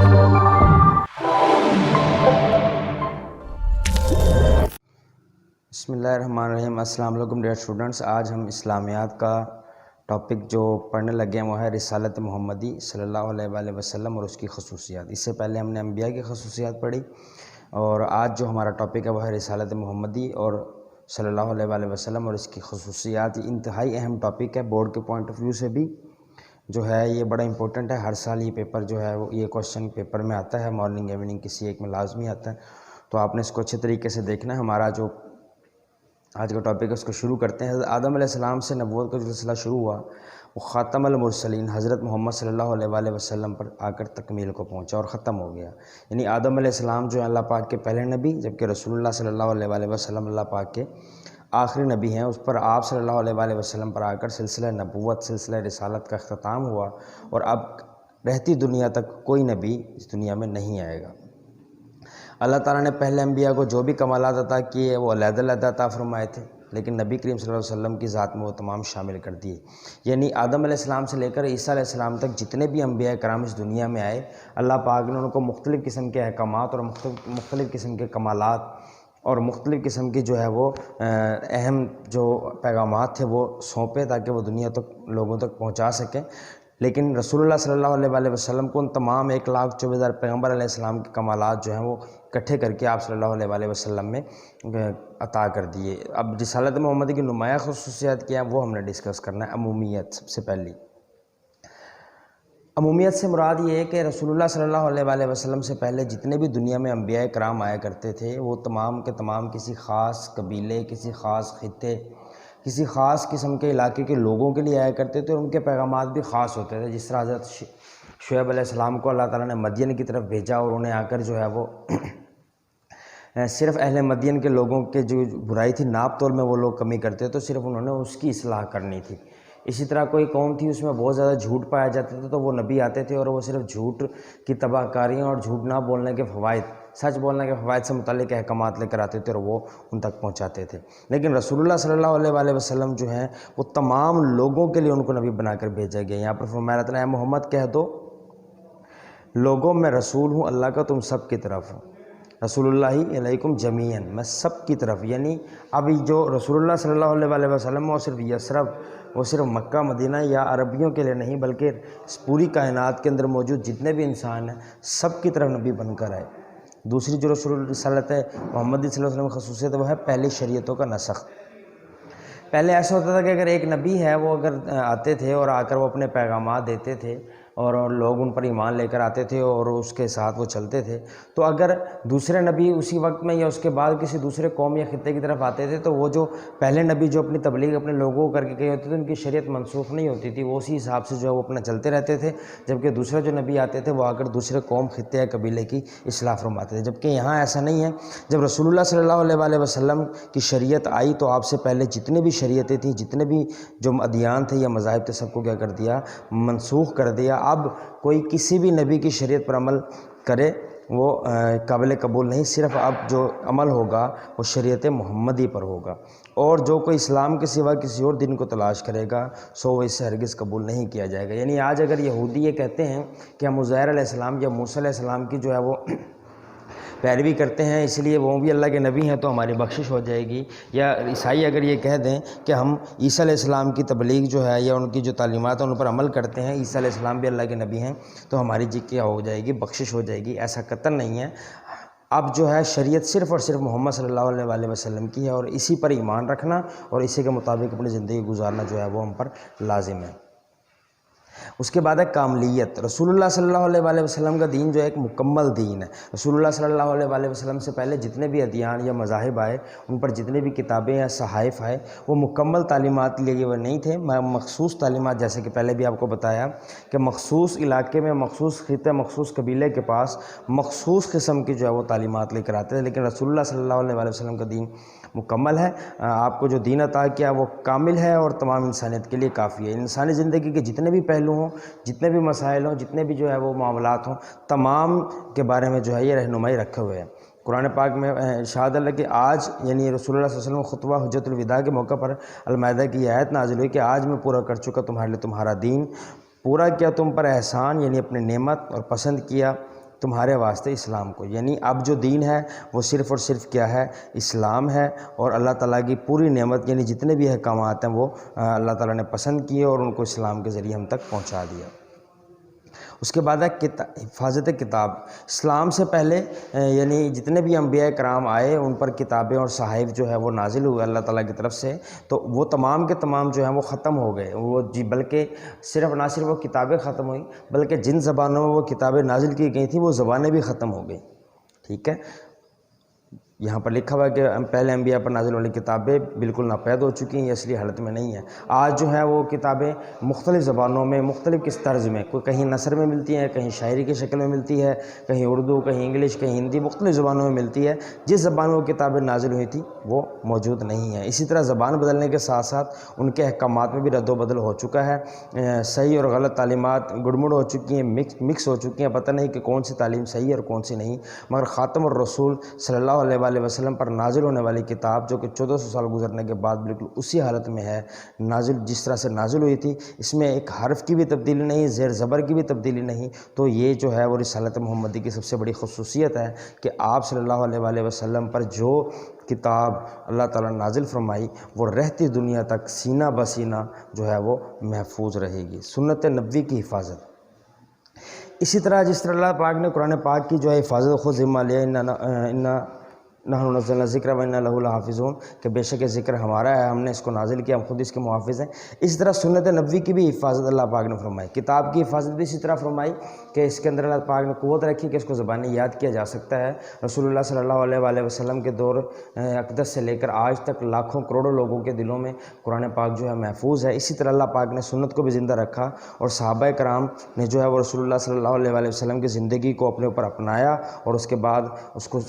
بسم اللہ الرحمن الرحیم۔ السلام علیکم ڈیئر اسٹوڈنٹس، آج ہم اسلامیات کا ٹاپک جو پڑھنے لگے ہیں وہ ہے رسالت محمدی صلی اللہ علیہ وآلہ وسلم اور اس کی خصوصیات۔ اس سے پہلے ہم نے انبیاء کی خصوصیات پڑھی، اور آج جو ہمارا ٹاپک ہے وہ ہے رسالت محمدی اور صلی اللہ علیہ وآلہ وسلم اور اس کی خصوصیات۔ یہ انتہائی اہم ٹاپک ہے، بورڈ کے پوائنٹ آف ویو سے بھی جو ہے یہ بڑا امپورٹنٹ ہے۔ ہر سال یہ پیپر جو ہے یہ کوشچن پیپر میں آتا ہے، مارننگ ایوننگ کسی ایک میں لازمی آتا ہے، تو آپ نے اس کو اچھے طریقے سے دیکھنا ہے۔ ہمارا جو آج کا ٹاپک ہے اس کو شروع کرتے ہیں۔ حضرت آدم علیہ السلام سے نبوت کا جو سلسلہ شروع ہوا وہ خاتم المرسلین حضرت محمد صلی اللہ علیہ وآلہ وسلم پر آ کر تکمیل کو پہنچا اور ختم ہو گیا۔ یعنی آدم علیہ السلام جو ہے اللہ پاک کے پہلے نبی، جبکہ رسول اللہ صلی اللہ علیہ وآلہ وسلم اللہ پاک کے آخری نبی ہیں، اس پر آپ صلی اللہ علیہ وآلہ وسلم پر آ کر سلسلہ نبوت، سلسلہ رسالت کا اختتام ہوا، اور اب رہتی دنیا تک کوئی نبی اس دنیا میں نہیں آئے گا۔ اللہ تعالیٰ نے پہلے انبیاء کو جو بھی کمالات عطا کیے وہ علیحدہ علیحدہ عطا فرمائے تھے، لیکن نبی کریم صلی اللہ علیہ وسلم کی ذات میں وہ تمام شامل کر دیے۔ یعنی آدم علیہ السلام سے لے کر عیسیٰ علیہ السلام تک جتنے بھی انبیاء کرام اس دنیا میں آئے، اللہ پاک نے ان کو مختلف قسم کے احکامات اور مختلف قسم کے کمالات اور مختلف قسم کی جو ہے وہ اہم جو پیغامات تھے وہ سونپے تاکہ وہ دنیا تک لوگوں تک پہنچا سکیں۔ لیکن رسول اللہ صلی اللہ علیہ وآلہ وسلم کو ان تمام 1,24,000 پیغمبر علیہ السلام کے کمالات جو ہیں وہ اکٹھے کر کے آپ صلی اللہ علیہ وآلہ وسلم میں عطا کر دیے۔ اب رسالت محمدی کی نمایاں خصوصیات کیا ہیں وہ ہم نے ڈسکس کرنا ہے۔ عمومیت سب سے پہلی، عمومیت سے مراد یہ ہے کہ رسول اللہ صلی اللہ علیہ وآلہ وسلم سے پہلے جتنے بھی دنیا میں انبیاء کرام آیا کرتے تھے وہ تمام کے تمام کسی خاص قبیلے، کسی خاص خطے، کسی خاص قسم کے علاقے کے لوگوں کے لیے آیا کرتے تھے، اور ان کے پیغامات بھی خاص ہوتے تھے۔ جس طرح حضرت شعیب علیہ السلام کو اللہ تعالیٰ نے مدین کی طرف بھیجا اور انہیں آ کر جو ہے وہ صرف اہل مدین کے لوگوں کے جو برائی تھی ناپ تول میں وہ لوگ کمی کرتے تو صرف انہوں نے اس کی اصلاح کرنی تھی۔ اسی طرح کوئی قوم تھی اس میں بہت زیادہ جھوٹ پایا جاتا تھا تو وہ نبی آتے تھے اور وہ صرف جھوٹ کی تباہ کاریاں اور جھوٹ نہ بولنے کے فوائد، سچ بولنے کے فوائد سے متعلق احکامات لے کر آتے تھے اور وہ ان تک پہنچاتے تھے۔ لیکن رسول اللہ صلی اللہ علیہ وآلہ وسلم جو ہیں وہ تمام لوگوں کے لیے ان کو نبی بنا کر بھیجا گیا۔ یہاں پر فرمایا اللہ، اے محمد کہہ دو لوگوں میں رسول ہوں اللہ کا، تم سب کی طرف ہوں، رسول اللہ علیکم جمیعاً، میں سب کی طرف۔ یعنی اب جو رسول اللہ صلی اللہ علیہ وآلہ وسلم وہ صرف یثرب، وہ صرف مکہ مدینہ یا عربیوں کے لیے نہیں بلکہ اس پوری کائنات کے اندر موجود جتنے بھی انسان ہیں سب کی طرف نبی بن کر آئے۔ دوسری جو رسول رسالت محمدی صلی اللہ علیہ وسلم کی خصوصیت ہے وہ ہے پہلی شریعتوں کا نسخ۔ پہلے ایسا ہوتا تھا کہ اگر ایک نبی ہے وہ اگر آتے تھے اور آ کر وہ اپنے پیغامات دیتے تھے اور لوگ ان پر ایمان لے کر آتے تھے اور اس کے ساتھ وہ چلتے تھے، تو اگر دوسرے نبی اسی وقت میں یا اس کے بعد کسی دوسرے قوم یا خطے کی طرف آتے تھے تو وہ جو پہلے نبی جو اپنی تبلیغ اپنے لوگوں کو کر کے گئے ہوتے تھے ان کی شریعت منسوخ نہیں ہوتی تھی، وہ اسی حساب سے جو ہے وہ اپنا چلتے رہتے تھے، جبکہ دوسرے جو نبی آتے تھے وہ آ کر دوسرے قوم خطے یا قبیلے کی اصلاح فرماتے تھے۔ جبکہ یہاں ایسا نہیں ہے، جب رسول اللہ صلی اللہ علیہ وآلہ وسلم کی شریعت آئی تو آپ سے پہلے جتنے بھی شریعتیں تھیں، جتنے بھی جو ادیان تھے یا مذاہب تھے، سب کو کیا کر دیا؟ منسوخ کر دیا۔ اب کوئی کسی بھی نبی کی شریعت پر عمل کرے وہ قابل قبول نہیں، صرف اب جو عمل ہوگا وہ شریعت محمدی پر ہوگا، اور جو کوئی اسلام کے سوا کسی اور دین کو تلاش کرے گا سو وہ اس سے ہرگز قبول نہیں کیا جائے گا۔ یعنی آج اگر یہودی یہ کہتے ہیں کہ ہم عزیر علیہ السلام یا موسیٰ علیہ السلام کی جو ہے وہ پیروی کرتے ہیں اس لیے وہ بھی اللہ کے نبی ہیں تو ہماری بخشش ہو جائے گی، یا عیسائی اگر یہ کہہ دیں کہ ہم عیسیٰ علیہ السلام کی تبلیغ جو ہے یا ان کی جو تعلیمات ہیں ان پر عمل کرتے ہیں، عیسیٰ علیہ السلام بھی اللہ کے نبی ہیں تو ہماری جی کیا ہو جائے گی؟ بخشش ہو جائے گی۔ ایسا قطعاً نہیں ہے۔ اب جو ہے شریعت صرف اور صرف محمد صلی اللہ علیہ وآلہ وسلم کی ہے، اور اسی پر ایمان رکھنا اور اسی کے مطابق اپنی زندگی گزارنا جو ہے وہ ہم پر لازم ہے۔ اس کے بعد ہے کاملیت۔ رسول اللہ صلی اللہ علیہ وآلہ وسلم کا دین جو ہے ایک مکمل دین ہے۔ رسول اللہ صلی اللہ علیہ وآلہ وسلم سے پہلے جتنے بھی ادیان یا مذاہب آئے، ان پر جتنے بھی کتابیں یا صحائف آئے، وہ مکمل تعلیمات لیے ہوئے نہیں تھے، مخصوص تعلیمات، جیسے کہ پہلے بھی آپ کو بتایا کہ مخصوص علاقے میں، مخصوص خطے، مخصوص قبیلے کے پاس مخصوص قسم کی جو ہے وہ تعلیمات لے کر آتے تھے، لیکن رسول اللہ صلی اللہ علیہ وآلہ وسلم کا دین مکمل ہے۔ آپ کو جو دین عطا کیا وہ کامل ہے اور تمام انسانیت کے لیے کافی ہے۔ انسانی زندگی کے جتنے بھی پہلو ہوں، جتنے بھی مسائل ہوں، جتنے بھی جو ہے وہ معاملات ہوں، تمام کے بارے میں جو ہے یہ رہنمائی رکھے ہوئے ہیں۔ قرآن پاک میں ارشاد ہے کہ آج، یعنی رسول اللہ صلی اللہ علیہ وسلم خطبہ حجۃ الوداع کے موقع پر المائدہ کی آیت نازل ہوئی کہ آج میں پورا کر چکا تمہارے لیے تمہارا دین، پورا کیا تم پر احسان، یعنی اپنی نعمت، اور پسند کیا تمہارے واسطے اسلام کو، یعنی اب جو دین ہے وہ صرف اور صرف کیا ہے؟ اسلام ہے، اور اللہ تعالیٰ کی پوری نعمت یعنی جتنے بھی احکامات ہیں وہ اللہ تعالیٰ نے پسند کیے اور ان کو اسلام کے ذریعے ہم تک پہنچا دیا۔ اس کے بعد ہے حفاظت کتاب۔ اسلام سے پہلے یعنی جتنے بھی انبیاء کرام آئے ان پر کتابیں اور صحائف جو ہے وہ نازل ہوئے اللہ تعالیٰ کی طرف سے، تو وہ تمام کے تمام جو ہیں وہ ختم ہو گئے، وہ بلکہ نہ صرف وہ کتابیں ختم ہوئیں بلکہ جن زبانوں میں وہ کتابیں نازل کی گئی تھیں وہ زبانیں بھی ختم ہو گئیں، ٹھیک ہے۔ یہاں پر لکھا ہوا ہے کہ پہلے انبیاء پر نازل والی کتابیں بالکل ناپید ہو چکی ہیں، یہ اصلی حالت میں نہیں ہیں۔ آج جو ہے وہ کتابیں مختلف زبانوں میں مختلف کس طرز میں، کوئی کہیں نثر میں ملتی ہیں، کہیں شاعری کی شکل میں ملتی ہے، کہیں اردو، کہیں انگلش، کہیں ہندی، مختلف زبانوں میں ملتی ہے۔ جس زبان میں وہ کتابیں نازل ہوئی تھیں وہ موجود نہیں ہیں۔ اسی طرح زبان بدلنے کے ساتھ ساتھ ان کے احکامات میں بھی رد و بدل ہو چکا ہے، صحیح اور غلط تعلیمات گڑمڑ ہو چکی ہیں، مکس ہو چکی ہیں، پتہ نہیں کہ کون سی تعلیم صحیح ہے اور کون سی نہیں۔ مگر خاتم الرسول صلی اللہ علیہ وسلم پر نازل ہونے والی کتاب جو کہ 1400 سال گزرنے کے بعد بالکل اسی حالت میں ہے نازل جس طرح سے نازل ہوئی تھی، اس میں ایک حرف کی بھی تبدیلی نہیں، زیر زبر کی بھی تبدیلی نہیں، تو یہ جو ہے وہ رسالت محمدی کی سب سے بڑی خصوصیت ہے کہ آپ صلی اللہ علیہ وسلم پر جو کتاب اللہ تعالیٰ نے نازل فرمائی وہ رہتی دنیا تک سینہ بسینہ جو ہے وہ محفوظ رہے گی۔ سنت نبوی کی حفاظت، اسی طرح جس طرح اللہ پاک نے قرآن پاک کی جو ہے حفاظت خود ذمہ لیا، نحن نزلنا الذکر وإنا لہ لحافظون، کہ بے شک ذکر ہمارا ہے، ہم نے اس کو نازل کیا، ہم خود اس کے محافظ ہیں۔ اسی طرح سنت نبوی کی بھی حفاظت اللہ پاک نے فرمائی، کتاب کی حفاظت بھی اسی طرح فرمائی کہ اس کے اندر اللہ پاک نے قوت رکھی کہ اس کو زبانی یاد کیا جا سکتا ہے۔ رسول اللہ صلی اللہ علیہ وسلم کے دور اقدس سے لے کر آج تک لاکھوں کروڑوں لوگوں کے دلوں میں قرآن پاک جو ہے محفوظ ہے۔ اسی طرح اللہ پاک نے سنت کو بھی زندہ رکھا اور صحابہ کرام نے جو ہے وہ رسول اللہ صلی اللہ علیہ وسلم کی زندگی کو اپنے اوپر اپنایا اور اس کے بعد اس کو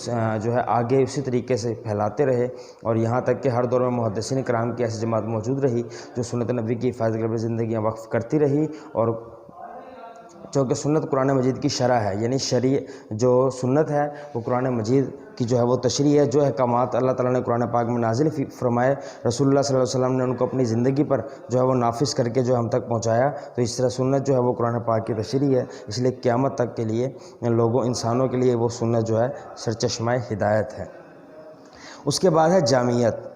جو ہے آگے اسی طریقے سے پھیلاتے رہے، اور یہاں تک کہ ہر دور میں محدثین کرام کی ایسی جماعت موجود رہی جو سنت نبوی کی حفاظت کے لیے زندگیاں وقف کرتی رہی، اور چونکہ سنت قرآن مجید کی شرح ہے، یعنی جو سنت ہے وہ قرآن مجید کی جو ہے وہ تشریح ہے، جو احکامات اللہ تعالیٰ نے قرآن پاک میں نازل فرمائے رسول اللہ صلی اللہ علیہ وسلم نے ان کو اپنی زندگی پر جو ہے وہ نافذ کر کے جو ہم تک پہنچایا، تو اس طرح سنت جو ہے وہ قرآن پاک کی تشریح ہے، اس لیے قیامت تک کے لیے انسانوں کے لیے وہ سنت جو ہے سرچشمہ ہدایت ہے۔ اس کے بعد ہے جامعیت۔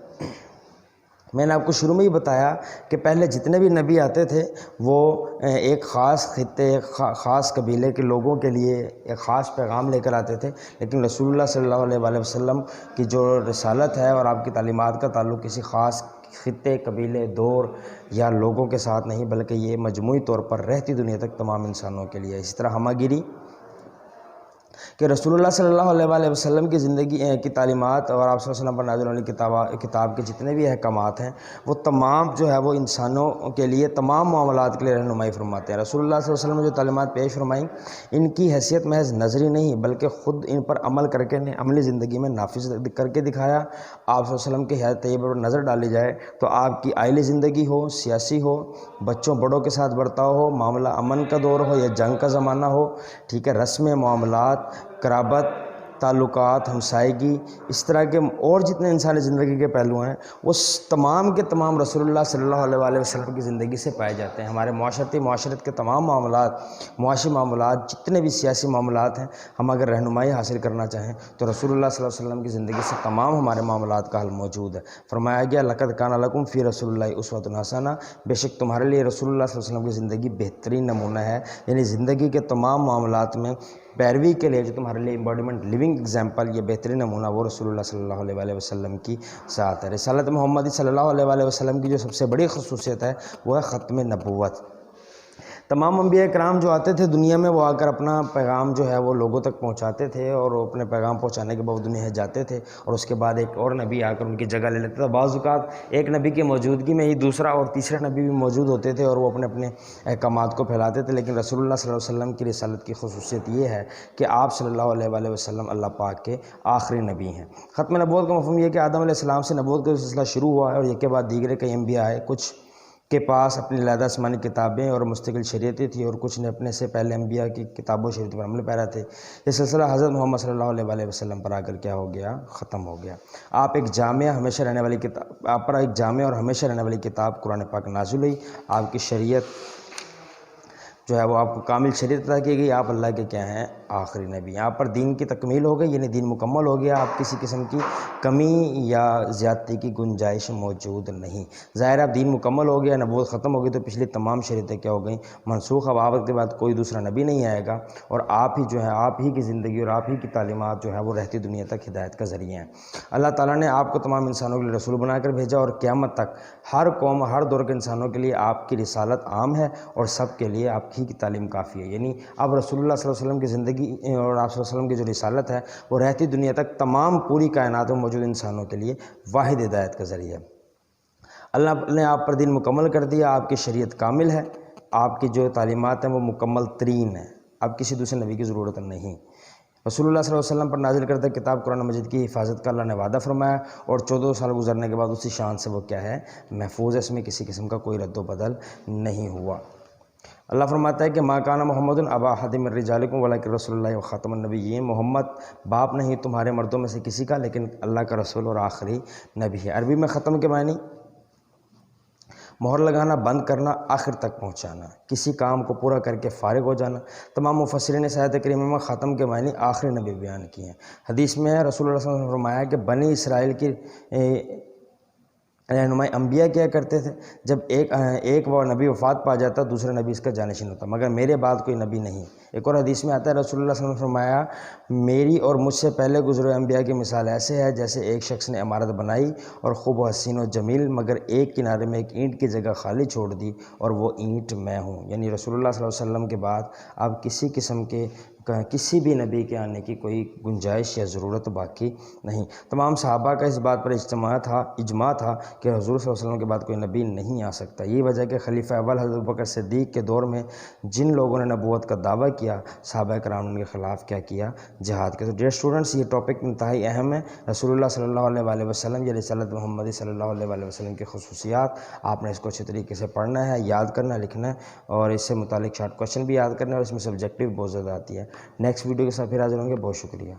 میں نے آپ کو شروع میں ہی بتایا کہ پہلے جتنے بھی نبی آتے تھے وہ ایک خاص خطے، خاص قبیلے کے لوگوں کے لیے ایک خاص پیغام لے کر آتے تھے، لیکن رسول اللہ صلی اللہ علیہ وسلم کی جو رسالت ہے اور آپ کی تعلیمات کا تعلق کسی خاص خطے، قبیلے، دور یا لوگوں کے ساتھ نہیں، بلکہ یہ مجموعی طور پر رہتی دنیا تک تمام انسانوں کے لیے۔ اسی طرح ہمہ گیری کہ رسول اللہ صلی اللہ علیہ وسلم کی زندگی کی تعلیمات اور آپ صلی اللہ علیہ وسلم پر نازل والی کتاب کے جتنے بھی احکامات ہیں وہ تمام جو ہے وہ انسانوں کے لیے تمام معاملات کے لیے رہنمائی فرماتے ہیں۔ رسول اللہ صلی اللہ علیہ وسلم نے جو تعلیمات پیش فرمائیں ان کی حیثیت محض نظری نہیں بلکہ خود ان پر عمل کر کے عملی زندگی میں نافذ کر کے دکھایا۔ آپ صلی اللہ علیہ وسلم کی حیات طیبہ پر نظر ڈالی جائے تو آپ کی عائلی زندگی ہو، سیاسی ہو، بچوں بڑوں کے ساتھ برتاؤ ہو، معاملہ امن کا دور ہو یا جنگ کا زمانہ ہو، ٹھیک ہے، رسم معاملات، قرابت، تعلقات، ہمسائیگی، اس طرح کے اور جتنے انسانی زندگی کے پہلو ہیں وہ تمام کے تمام رسول اللہ صلی اللہ علیہ وسلم کی زندگی سے پائے جاتے ہیں۔ ہمارے معاشرت کے تمام معاملات، معاشی معاملات، جتنے بھی سیاسی معاملات ہیں، ہم اگر رہنمائی حاصل کرنا چاہیں تو رسول اللہ صلی اللہ علیہ وسلم کی زندگی سے تمام ہمارے معاملات کا حل موجود ہے۔ فرمایا گیا لقد کان لکم فی رسول اللہ اسوۃ حسنہ، بے شک تمہارے لیے رسول اللہ صلی اللہ علیہ وسلم کی زندگی بہترین نمونہ ہے، یعنی زندگی کے تمام معاملات میں پیروی کے لیے جو تمہارے لیے امباڈیمنٹ، لیونگ ایگزامپل، یہ بہترین نمونہ وہ رسول اللہ صلی اللہ علیہ وسلم کی ذات ہے۔ رسالت محمدی صلی اللہ علیہ وسلم کی جو سب سے بڑی خصوصیت ہے وہ ہے ختم نبوت۔ تمام انبیاء کرام جو آتے تھے دنیا میں وہ آ کر اپنا پیغام جو ہے وہ لوگوں تک پہنچاتے تھے، اور وہ اپنے پیغام پہنچانے کے بعد دنیا جاتے تھے اور اس کے بعد ایک اور نبی آ کر ان کی جگہ لے لیتے تھے۔ بعض اوقات ایک نبی کی موجودگی میں ہی دوسرا اور تیسرا نبی بھی موجود ہوتے تھے اور وہ اپنے احکامات کو پھیلاتے تھے، لیکن رسول اللہ صلی اللہ علیہ وسلم کی رسالت کی خصوصیت یہ ہے کہ آپ صلی اللہ علیہ وسلم اللہ پاک کے آخری نبی ہیں۔ ختم نبوت کا مفہوم یہ ہے کہ آدم علیہ السلام سے نبوت کا سلسلہ شروع ہوا ہے اور یہ کے بعد دیگر کئی انبیاء آئے، کچھ کے پاس اپنی علیحدہ آسمانی کتابیں اور مستقل شریعتیں تھیں اور کچھ نے اپنے سے پہلے انبیاء کی کتابوں شریعت پر عمل پیرا تھے۔ یہ سلسلہ حضرت محمد صلی اللہ علیہ وسلم پر آ کر کیا ہو گیا؟ ختم ہو گیا۔ آپ ایک جامع ہمیشہ رہنے والی کتاب، آپ پر ایک جامع اور ہمیشہ رہنے والی کتاب قرآن پاک نازل ہوئی۔ آپ کی شریعت جو ہے وہ آپ کو کامل شریعت عطا کی گئی، آپ اللہ کے کیا ہیں؟ آخری نبی۔ یہاں پر دین کی تکمیل ہو گئی، یعنی دین مکمل ہو گیا، آپ کسی قسم کی کمی یا زیادتی کی گنجائش موجود نہیں۔ ظاہر ہے اب دین مکمل ہو گیا، نبوت ختم ہو گئی، تو پچھلی تمام شریعتیں کیا ہو گئیں؟ منسوخ۔ اب آپ کے بعد کوئی دوسرا نبی نہیں آئے گا، اور آپ ہی جو ہے آپ ہی کی زندگی اور آپ ہی کی تعلیمات جو ہے وہ رہتی دنیا تک ہدایت کا ذریعہ ہیں۔ اللہ تعالیٰ نے آپ کو تمام انسانوں کے لیے رسول بنا کر بھیجا، اور قیامت تک ہر قوم ہر دور کے انسانوں کے لیے آپ کی رسالت عام ہے، اور سب کے لیے آپ ہی کی تعلیم کافی ہے۔ یعنی اب رسول اللہ صلی اللہ علیہ وسلم کی زندگی اور آپ صلی اللہ علیہ وسلم کی جو رسالت ہے وہ رہتی دنیا تک تمام پوری کائنات میں موجود انسانوں کے لیے واحد ہدایت کا ذریعہ ہے۔ اللہ نے آپ پر دین مکمل کر دیا، آپ کی شریعت کامل ہے، آپ کی جو تعلیمات ہیں وہ مکمل ترین ہیں، اب کسی دوسرے نبی کی ضرورت نہیں۔ رسول اللہ صلی اللہ علیہ وسلم پر نازل کردہ کتاب قرآن مجید کی حفاظت کا اللہ نے وعدہ فرمایا، اور 14 سال گزرنے کے بعد اسی شان سے وہ کیا ہے؟ محفوظ ہے، اس میں کسی قسم کا کوئی رد و بدل نہیں ہوا۔ اللہ فرماتا ہے کہ ما کان محمد ابا احد من رجالکم ولکن رسول اللہ وخاتم النبیین، محمد باپ نہیں تمہارے مردوں میں سے کسی کا، لیکن اللہ کا رسول اور آخری نبی ہے۔ عربی میں ختم کے معنی مہر لگانا، بند کرنا، آخر تک پہنچانا، کسی کام کو پورا کر کے فارغ ہو جانا۔ تمام مفسرین نے آیت کریمہ میں خاتم کے معنی آخری نبی بیان کیے ہیں۔ حدیث میں ہے رسول اللہ صلی اللہ علیہ وسلم نے فرمایا کہ بنی اسرائیل کی رہنمائی انبیاء کیا کرتے تھے، جب ایک وہ نبی وفات پا جاتا دوسرا نبی اس کا جانشین ہوتا، مگر میرے بعد کوئی نبی نہیں۔ ایک اور حدیث میں آتا ہے رسول اللہ صلی اللہ علیہ وسلم نے فرمایا میری اور مجھ سے پہلے گزرے انبیاء کی مثال ایسے ہے جیسے ایک شخص نے عمارت بنائی اور خوب و حسین و جمیل، مگر ایک کنارے میں ایک اینٹ کی جگہ خالی چھوڑ دی، اور وہ اینٹ میں ہوں۔ یعنی رسول اللہ صلی اللہ علیہ وسلم کے بعد اب کسی قسم کے کسی بھی نبی کے آنے کی کوئی گنجائش یا ضرورت باقی نہیں۔ تمام صحابہ کا اس بات پر اجماع تھا کہ حضور صلی اللہ علیہ وسلم کے بعد کوئی نبی نہیں آ سکتا۔ یہ وجہ کہ خلیفہ اول حضرت ابوبکر صدیق کے دور میں جن لوگوں نے نبوت کا دعویٰ کیا، صحابہ کرام نے ان کے خلاف کیا کیا؟ جہاد کیا۔ تو ڈیئر اسٹوڈنٹس، یہ ٹاپک انتہائی اہم ہے۔ رسول اللہ صلی اللہ علیہ وآلہ وسلم یا رسالت محمدی صلی اللہ علیہ وآلہ وسلم کی خصوصیات، آپ نے اس کو اچھے طریقے سے پڑھنا ہے، یاد کرنا ہے، لکھنا ہے، اور اس سے متعلق شارٹ کویشچن بھی یاد کرنا ہے، اور اس میں سبجیکٹیو بہت زیادہ آتی ہے۔ نیکسٹ ویڈیو کے ساتھ پھر حاضر ہوں گے۔ بہت شکریہ۔